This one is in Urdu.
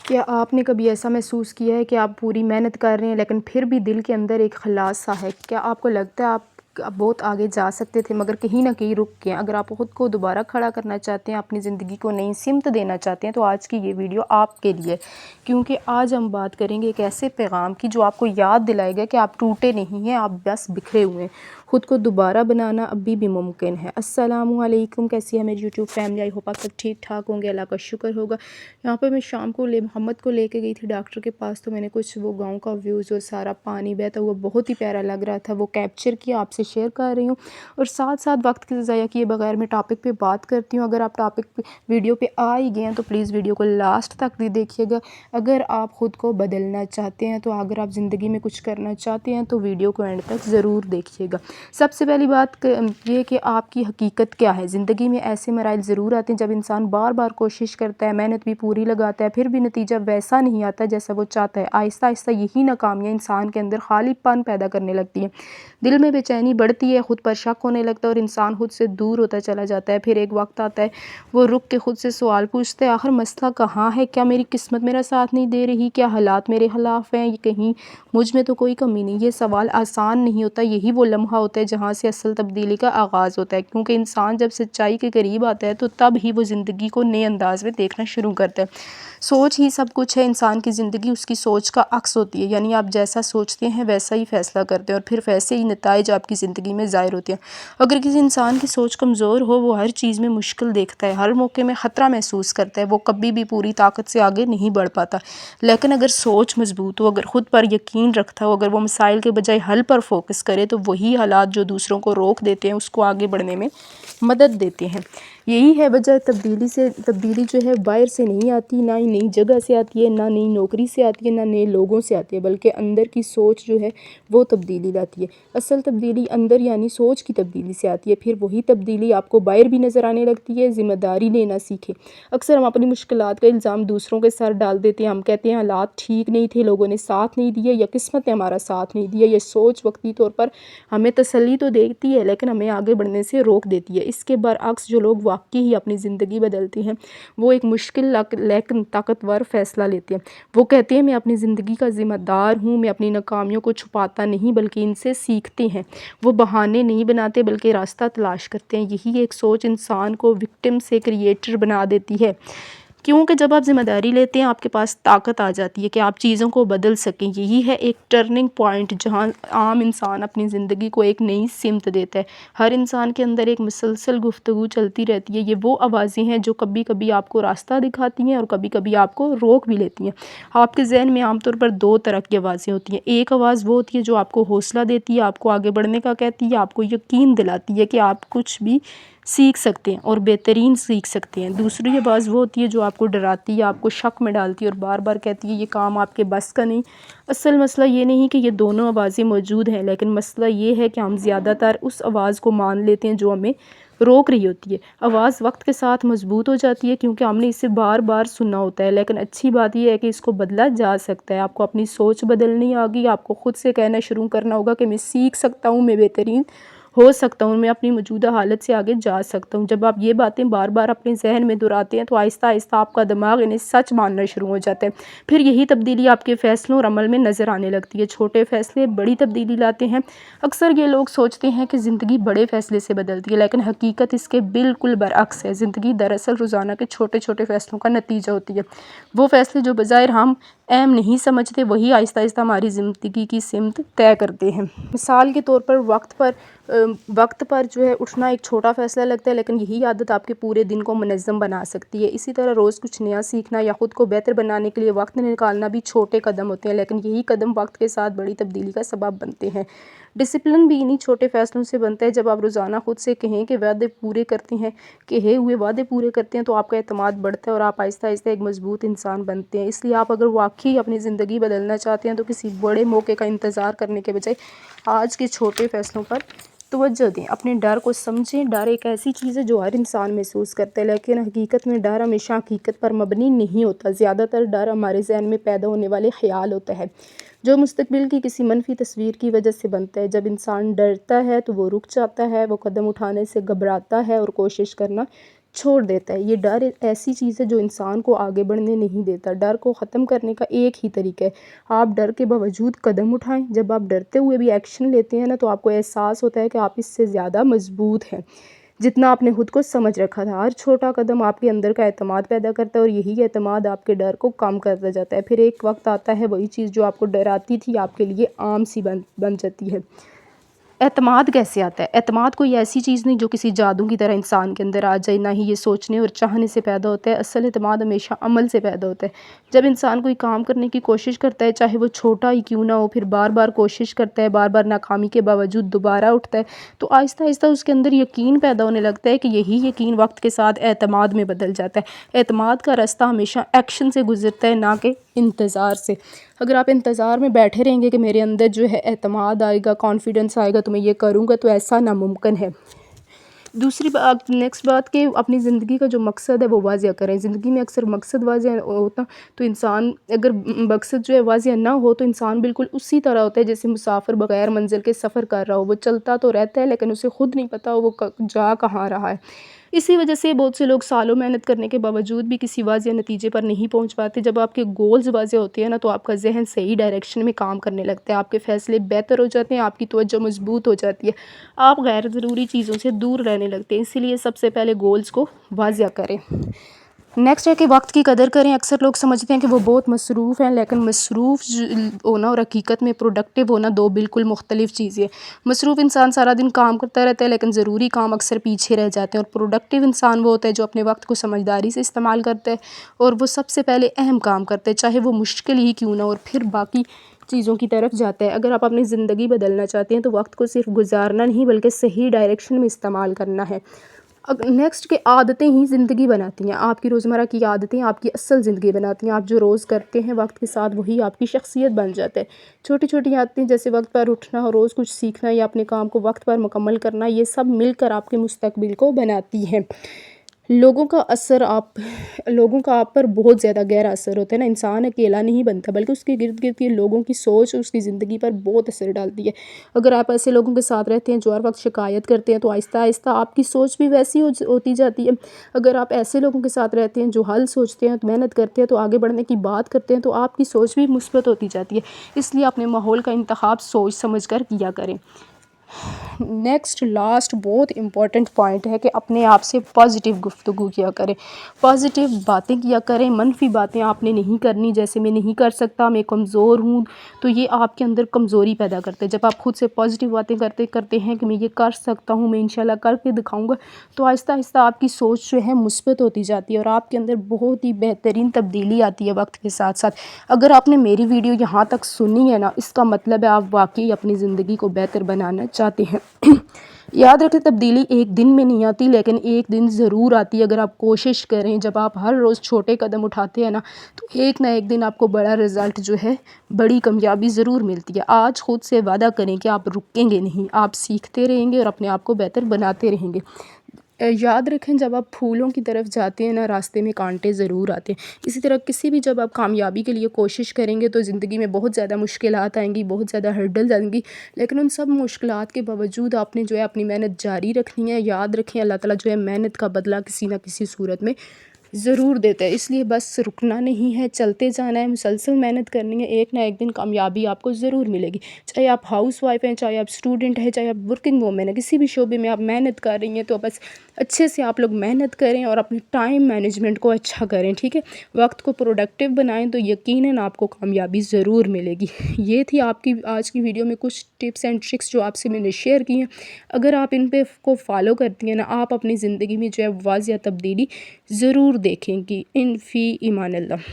کیا آپ نے کبھی ایسا محسوس کیا ہے کہ آپ پوری محنت کر رہے ہیں لیکن پھر بھی دل کے اندر ایک خلاص سا ہے؟ کیا آپ کو لگتا ہے آپ بہت آگے جا سکتے تھے مگر کہیں نہ کہیں رک گئے ہیں؟ اگر آپ خود کو دوبارہ کھڑا کرنا چاہتے ہیں، اپنی زندگی کو نئی سمت دینا چاہتے ہیں، تو آج کی یہ ویڈیو آپ کے لیے، کیونکہ آج ہم بات کریں گے ایک ایسے پیغام کی جو آپ کو یاد دلائے گا کہ آپ ٹوٹے نہیں ہیں، آپ بس بکھرے ہوئے ہیں۔ خود کو دوبارہ بنانا ابھی بھی ممکن ہے۔ السلام علیکم، کیسی ہے میری یوٹیوب فیملی؟ آئی ہوپ آپ سب ٹھیک ٹھاک ہوں گے، اللہ کا شکر ہوگا۔ یہاں پہ میں شام کو محمد کو لے کے گئی تھی ڈاکٹر کے پاس، تو میں نے کچھ وہ گاؤں کا ویوز اور سارا پانی بہتا ہوا بہت ہی پیارا لگ رہا تھا، وہ کیپچر کیا، آپ سے شیئر کر رہی ہوں، اور ساتھ ساتھ وقت کے ضائع کیے بغیر میں ٹاپک پہ بات کرتی ہوں۔ اگر آپ ٹاپک پہ ویڈیو پہ آ ہی گئے ہیں تو پلیز ویڈیو کو لاسٹ تک بھی دیکھیے گا۔ اگر آپ خود کو بدلنا چاہتے ہیں، تو اگر آپ زندگی میں کچھ کرنا چاہتے ہیں تو ویڈیو کو اینڈ تک ضرور دیکھیے گا۔ سب سے پہلی بات یہ کہ آپ کی حقیقت کیا ہے۔ زندگی میں ایسے مراحل ضرور آتے ہیں جب انسان بار بار کوشش کرتا ہے، محنت بھی پوری لگاتا ہے، پھر بھی نتیجہ ویسا نہیں آتا جیسا وہ چاہتا ہے۔ آہستہ آہستہ یہی ناکامیاں انسان کے اندر خالی پن پیدا کرنے لگتی ہیں، دل میں بے چینی بڑھتی ہے، خود پر شک ہونے لگتا ہے اور انسان خود سے دور ہوتا چلا جاتا ہے۔ پھر ایک وقت آتا ہے وہ رک کے خود سے سوال پوچھتے ہیں، آخر مسئلہ کہاں ہے؟ کیا میری قسمت میرا ساتھ نہیں دے رہی؟ کیا حالات میرے خلاف ہیں؟ کہیں مجھ میں تو کوئی کمی نہیں؟ یہ سوال آسان نہیں ہوتا، یہی وہ لمحہ ہوتا ہے جہاں سے اصل تبدیلی کا آغاز ہوتا ہے، کیونکہ انسان جب سچائی کے قریب آتا ہے تو تب ہی وہ زندگی کو نئے انداز میں دیکھنا شروع کرتا ہے۔ سوچ ہی سب کچھ ہے، انسان کی زندگی اس کی سوچ کا عکس ہوتی ہے، یعنی آپ جیسا سوچتے ہیں ویسا ہی فیصلہ کرتے ہیں، اور پھر ویسے ہی نتائج آپ کی زندگی میں ظاہر ہوتے ہیں۔ اگر کسی انسان کی سوچ کمزور ہو، وہ ہر چیز میں مشکل دیکھتا ہے، ہر موقع میں خطرہ محسوس کرتا ہے، وہ کبھی بھی پوری طاقت سے آگے نہیں بڑھ پاتا۔ لیکن اگر سوچ مضبوط ہو، اگر خود پر یقین رکھتا ہو، اگر وہ مسائل کے بجائے حل پر فوکس کرے، تو وہی حالات جو دوسروں کو روک دیتے ہیں اس کو آگے بڑھنے میں مدد دیتے ہیں۔ یہی ہے وجہ تبدیلی جو ہے باہر سے نہیں آتی، نہ ہی نئی جگہ سے آتی ہے، نہ نئی نوکری سے آتی ہے، نہ نئے لوگوں سے آتی ہے، بلکہ اندر کی سوچ جو ہے وہ تبدیلی لاتی ہے۔ اصل تبدیلی اندر یعنی سوچ کی تبدیلی سے آتی ہے۔ پھر وہی تبدیلی آپ کو باہر بھی نظر آنے لگتی ہے۔ ذمہ داری لینا سیکھیں۔ اکثر ہم اپنی مشکلات کا الزام دوسروں کے سر ڈال دیتے ہیں، ہم کہتے ہیں حالات ٹھیک نہیں تھے، لوگوں نے ساتھ نہیں دیا، یا قسمت نے ہمارا ساتھ نہیں دیا۔ یہ سوچ وقتی طور پر ہمیں تسلی تو دیتی ہے لیکن ہمیں آگے بڑھنے سے روک دیتی ہے۔ اس کے برعکس جو لوگ واقعی ہی اپنی زندگی بدلتے ہیں، وہ ایک مشکل لیکن طاقتور فیصلہ لیتے ہیں۔ وہ کہتے ہیں میں اپنی زندگی کا ذمہ دار ہوں، میں اپنی ناکامیوں کو چھپاتا نہیں بلکہ ان سے سیکھتے ہیں۔ وہ بہانے نہیں بناتے بلکہ راستہ تلاش کرتے ہیں۔ یہی ایک سوچ انسان کو وکٹم سے کریٹر بنا دیتی ہے، کیونکہ جب آپ ذمہ داری لیتے ہیں آپ کے پاس طاقت آ جاتی ہے کہ آپ چیزوں کو بدل سکیں۔ یہی ہے ایک ٹرننگ پوائنٹ جہاں عام انسان اپنی زندگی کو ایک نئی سمت دیتا ہے۔ ہر انسان کے اندر ایک مسلسل گفتگو چلتی رہتی ہے، یہ وہ آوازیں ہیں جو کبھی کبھی آپ کو راستہ دکھاتی ہیں اور کبھی کبھی آپ کو روک بھی لیتی ہیں۔ آپ کے ذہن میں عام طور پر دو طرح کی آوازیں ہوتی ہیں۔ ایک آواز وہ ہوتی ہے جو آپ کو حوصلہ دیتی ہے، آپ کو آگے بڑھنے کا کہتی ہے، آپ کو یقین دلاتی ہے کہ آپ کچھ بھی سیکھ سکتے ہیں اور بہترین سیکھ سکتے ہیں۔ دوسری آواز وہ ہوتی ہے جو آپ کو ڈراتی ہے، آپ کو شک میں ڈالتی ہے اور بار بار کہتی ہے یہ کام آپ کے بس کا نہیں۔ اصل مسئلہ یہ نہیں کہ یہ دونوں آوازیں موجود ہیں، لیکن مسئلہ یہ ہے کہ ہم زیادہ تر اس آواز کو مان لیتے ہیں جو ہمیں روک رہی ہوتی ہے۔ آواز وقت کے ساتھ مضبوط ہو جاتی ہے کیونکہ ہم نے اسے بار بار سننا ہوتا ہے، لیکن اچھی بات یہ ہے کہ اس کو بدلا جا سکتا ہے۔ آپ کو اپنی سوچ بدلنی ہوگی، آپ کو خود سے کہنا شروع کرنا ہوگا کہ میں سیکھ سکتا ہوں، میں بہترین ہو سکتا ہوں، میں اپنی موجودہ حالت سے آگے جا سکتا ہوں۔ جب آپ یہ باتیں بار بار اپنے ذہن میں دہراتے ہیں تو آہستہ آہستہ آپ کا دماغ انہیں سچ ماننا شروع ہو جاتا ہے۔ پھر یہی تبدیلی آپ کے فیصلوں اور عمل میں نظر آنے لگتی ہے۔ چھوٹے فیصلے بڑی تبدیلی لاتے ہیں۔ اکثر یہ لوگ سوچتے ہیں کہ زندگی بڑے فیصلے سے بدلتی ہے، لیکن حقیقت اس کے بالکل برعکس ہے۔ زندگی دراصل روزانہ کے چھوٹے چھوٹے فیصلوں کا نتیجہ ہوتی ہے۔ وہ فیصلے جو بظاہر ہم اہم نہیں سمجھتے، وہی آہستہ آہستہ ہماری زندگی کی سمت طے کرتے ہیں۔ مثال کے طور پر وقت پر جو ہے اٹھنا ایک چھوٹا فیصلہ لگتا ہے، لیکن یہی عادت آپ کے پورے دن کو منظم بنا سکتی ہے۔ اسی طرح روز کچھ نیا سیکھنا یا خود کو بہتر بنانے کے لیے وقت نکالنا بھی چھوٹے قدم ہوتے ہیں، لیکن یہی قدم وقت کے ساتھ بڑی تبدیلی کا سبب بنتے ہیں۔ ڈسپلن بھی انہی چھوٹے فیصلوں سے بنتا ہے۔ جب آپ روزانہ خود سے کہے ہوئے وعدے پورے کرتے ہیں تو آپ کا اعتماد بڑھتا ہے اور آپ آہستہ آہستہ ایک مضبوط انسان بنتے ہیں۔ اس لیے آپ اگر واقعی اپنی زندگی بدلنا چاہتے ہیں تو کسی بڑے موقع کا انتظار کرنے کے بجائے آج کے چھوٹے فیصلوں پر توجہ دیں۔ اپنے ڈر کو سمجھیں۔ ڈر ایک ایسی چیز ہے جو ہر انسان محسوس کرتا ہے، لیکن حقیقت میں ڈر ہمیشہ حقیقت پر مبنی نہیں ہوتا۔ زیادہ تر ڈر ہمارے ذہن میں پیدا ہونے والے خیال ہوتا ہے جو مستقبل کی کسی منفی تصویر کی وجہ سے بنتا ہے۔ جب انسان ڈرتا ہے تو وہ رک جاتا ہے، وہ قدم اٹھانے سے گھبراتا ہے اور کوشش کرنا چھوڑ دیتا ہے۔ یہ ڈر ایسی چیز ہے جو انسان کو آگے بڑھنے نہیں دیتا۔ ڈر کو ختم کرنے کا ایک ہی طریقہ ہے، آپ ڈر کے باوجود قدم اٹھائیں۔ جب آپ ڈرتے ہوئے بھی ایکشن لیتے ہیں نا تو آپ کو احساس ہوتا ہے کہ آپ اس سے زیادہ مضبوط ہیں جتنا آپ نے خود کو سمجھ رکھا تھا۔ ہر چھوٹا قدم آپ کے اندر کا اعتماد پیدا کرتا ہے اور یہی اعتماد آپ کے ڈر کو کم کرتا جاتا ہے۔ پھر ایک وقت آتا ہے وہی چیز جو آپ کو ڈراتی تھی آپ کے لیے عام سی بن جاتی ہے۔ اعتماد کیسے آتا ہے؟ اعتماد کوئی ایسی چیز نہیں جو کسی جادو کی طرح انسان کے اندر آ جائے، نہ ہی یہ سوچنے اور چاہنے سے پیدا ہوتا ہے۔ اصل اعتماد ہمیشہ عمل سے پیدا ہوتا ہے۔ جب انسان کوئی کام کرنے کی کوشش کرتا ہے، چاہے وہ چھوٹا ہی کیوں نہ ہو، پھر بار بار کوشش کرتا ہے، بار بار ناکامی کے باوجود دوبارہ اٹھتا ہے، تو آہستہ آہستہ اس کے اندر یقین پیدا ہونے لگتا ہے کہ یہی یقین وقت کے ساتھ اعتماد میں بدل جاتا ہے۔ اعتماد کا راستہ ہمیشہ ایکشن سے گزرتا ہے، نہ کہ انتظار سے۔ اگر آپ انتظار میں بیٹھے رہیں گے کہ میرے اندر جو ہے اعتماد آئے گا، کانفیڈنس آئے گا تو میں یہ کروں گا، تو ایسا ناممکن ہے۔ دوسری بات، نیکسٹ بات کہ اپنی زندگی کا جو مقصد ہے وہ واضح کریں۔ زندگی میں اکثر مقصد واضح ہوتا تو انسان، اگر مقصد جو ہے واضح نہ ہو تو انسان بالکل اسی طرح ہوتا ہے جیسے مسافر بغیر منزل کے سفر کر رہا ہو۔ وہ چلتا تو رہتا ہے لیکن اسے خود نہیں پتہ وہ جا کہاں رہا ہے۔ اسی وجہ سے بہت سے لوگ سالوں محنت کرنے کے باوجود بھی کسی واضح نتیجے پر نہیں پہنچ پاتے۔ جب آپ کے گولز واضح ہوتے ہیں نا تو آپ کا ذہن صحیح ڈائریکشن میں کام کرنے لگتا ہے، آپ کے فیصلے بہتر ہو جاتے ہیں، آپ کی توجہ مضبوط ہو جاتی ہے، آپ غیر ضروری چیزوں سے دور رہنے لگتے ہیں۔ اسی لیے سب سے پہلے گولز کو واضح کریں۔ نیکسٹ ہے کہ وقت کی قدر کریں۔ اکثر لوگ سمجھتے ہیں کہ وہ بہت مصروف ہیں، لیکن مصروف ہونا اور حقیقت میں پروڈکٹیو ہونا دو بالکل مختلف چیزیں ہیں۔ مصروف انسان سارا دن کام کرتا رہتا ہے لیکن ضروری کام اکثر پیچھے رہ جاتے ہیں، اور پروڈکٹیو انسان وہ ہوتا ہے جو اپنے وقت کو سمجھداری سے استعمال کرتا ہے اور وہ سب سے پہلے اہم کام کرتا ہے، چاہے وہ مشکل ہی کیوں نہ ہو، اور پھر باقی چیزوں کی طرف جاتا ہے۔ اگر آپ اپنی زندگی بدلنا چاہتے ہیں تو وقت کو صرف گزارنا نہیں بلکہ صحیح ڈائریکشن میں استعمال کرنا ہے۔ نیکسٹ کہ عادتیں ہی زندگی بناتی ہیں۔ آپ کی روزمرہ کی عادتیں آپ کی اصل زندگی بناتی ہیں۔ آپ جو روز کرتے ہیں وقت کے ساتھ وہی آپ کی شخصیت بن جاتا ہے۔ چھوٹی چھوٹی عادتیں جیسے وقت پر اٹھنا، روز کچھ سیکھنا یا اپنے کام کو وقت پر مکمل کرنا، یہ سب مل کر آپ کے مستقبل کو بناتی ہیں۔ لوگوں کا آپ پر بہت زیادہ گہرا اثر ہوتا ہے نا۔ انسان اکیلا نہیں بنتا بلکہ اس کے گرد گرد کے لوگوں کی سوچ اس کی زندگی پر بہت اثر ڈالتی ہے۔ اگر آپ ایسے لوگوں کے ساتھ رہتے ہیں جو ہر وقت شکایت کرتے ہیں تو آہستہ آہستہ آپ کی سوچ بھی ویسی ہوتی جاتی ہے۔ اگر آپ ایسے لوگوں کے ساتھ رہتے ہیں جو حل سوچتے ہیں، محنت کرتے ہیں، تو آگے بڑھنے کی بات کرتے ہیں، تو آپ کی سوچ بھی مثبت ہوتی جاتی ہے۔ اس لیے اپنے ماحول کا انتخاب سوچ سمجھ کر کیا کریں۔ نیکسٹ لاسٹ بہت امپورٹنٹ پوائنٹ ہے کہ اپنے آپ سے پازیٹیو گفتگو کیا کریں، پازیٹیو باتیں کیا کریں۔ منفی باتیں آپ نے نہیں کرنی، جیسے میں نہیں کر سکتا، میں کمزور ہوں، تو یہ آپ کے اندر کمزوری پیدا کرتے ہیں۔ جب آپ خود سے پازیٹیو باتیں کرتے ہیں کہ میں یہ کر سکتا ہوں، میں انشاءاللہ کر کے دکھاؤں گا، تو آہستہ آہستہ آپ کی سوچ جو ہے مثبت ہوتی جاتی ہے اور آپ کے اندر بہت ہی بہترین تبدیلی آتی ہے وقت کے ساتھ ساتھ۔ اگر آپ نے میری ویڈیو یہاں تک سنی ہے نا، اس کا مطلب ہے آپ واقعی اپنی زندگی کو بہتر بنانا چاہتے ہیں۔ یاد رکھیں تبدیلی ایک دن میں نہیں آتی لیکن ایک دن ضرور آتی ہے اگر آپ کوشش کریں۔ جب آپ ہر روز چھوٹے قدم اٹھاتے ہیں نا تو ایک نہ ایک دن آپ کو بڑا رزلٹ جو ہے، بڑی کامیابی ضرور ملتی ہے۔ آج خود سے وعدہ کریں کہ آپ رکیں گے نہیں، آپ سیکھتے رہیں گے اور اپنے آپ کو بہتر بناتے رہیں گے۔ یاد رکھیں جب آپ پھولوں کی طرف جاتے ہیں نا، راستے میں کانٹے ضرور آتے ہیں۔ اسی طرح کسی بھی جب آپ کامیابی کے لیے کوشش کریں گے تو زندگی میں بہت زیادہ مشکلات آئیں گی، بہت زیادہ ہرڈلز آئیں گی، لیکن ان سب مشکلات کے باوجود آپ نے جو ہے اپنی محنت جاری رکھنی ہے۔ یاد رکھیں اللہ تعالیٰ جو ہے محنت کا بدلہ کسی نہ کسی صورت میں ضرور دیتا ہے، اس لیے بس رکنا نہیں ہے، چلتے جانا ہے، مسلسل محنت کرنی ہے۔ ایک نہ ایک دن کامیابی آپ کو ضرور ملے گی، چاہے آپ ہاؤس وائف ہیں، چاہے آپ اسٹوڈنٹ ہیں، چاہے آپ ورکنگ وومن ہیں، کسی بھی شعبے میں آپ محنت کر رہی ہیں تو بس اچھے سے آپ لوگ محنت کریں اور اپنے ٹائم مینجمنٹ کو اچھا کریں، ٹھیک ہے؟ وقت کو پروڈکٹیو بنائیں تو یقیناً آپ کو کامیابی ضرور ملے گی۔ یہ تھی آپ کی آج کی ویڈیو میں کچھ ٹپس اینڈ ٹرکس جو آپ سے میں نے شیئر کی ہیں۔ اگر آپ ان پہ کو فالو کرتی ہیں نا، آپ اپنی زندگی میں جو ہے واضح تبدیلی ضرور دیکھیں گی۔ فی امان اللہ۔